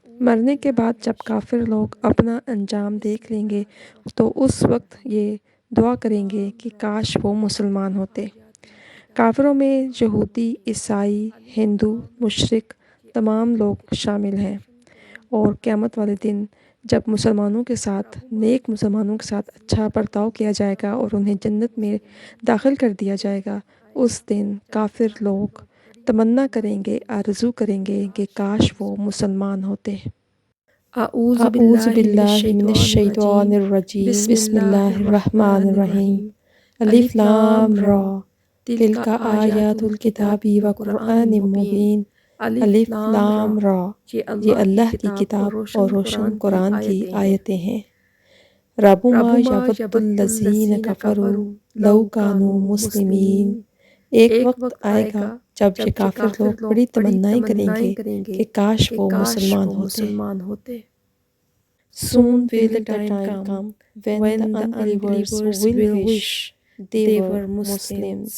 مرنے کے بعد جب کافر لوگ اپنا انجام دیکھ لیں گے تو اس وقت یہ دعا کریں گے کہ کاش وہ مسلمان ہوتے۔ کافروں میں یہودی، عیسائی، ہندو، مشرک تمام لوگ شامل ہیں، اور قیامت والے دن جب مسلمانوں کے ساتھ، نیک مسلمانوں کے ساتھ اچھا برتاؤ کیا جائے گا اور انہیں جنت میں داخل کر دیا جائے گا، اس دن کافر لوگ تمنا کریں گے، آرزو کریں گے کہ کاش وہ مسلمان ہوتے۔ اعوذ باللہ من الشیطان الرجیم، بسم اللہ الرحمن الرحیم۔ الف لام را، تلک آیات الکتاب و قرآن مبین۔ الف لام را، یہ اللہ کی کتاب اور روشن قرآن کی آیتیں ہیں۔ رب ما یود الذین کفروا لو کانوا مسلمین۔ ایک وقت آئے گا جب یہ کافر لوگ بڑی تمنائیں کریں گے کہ کاش وہ مسلمان ہوتے۔ Soon will the time come when the unbelievers will wish they were Muslims.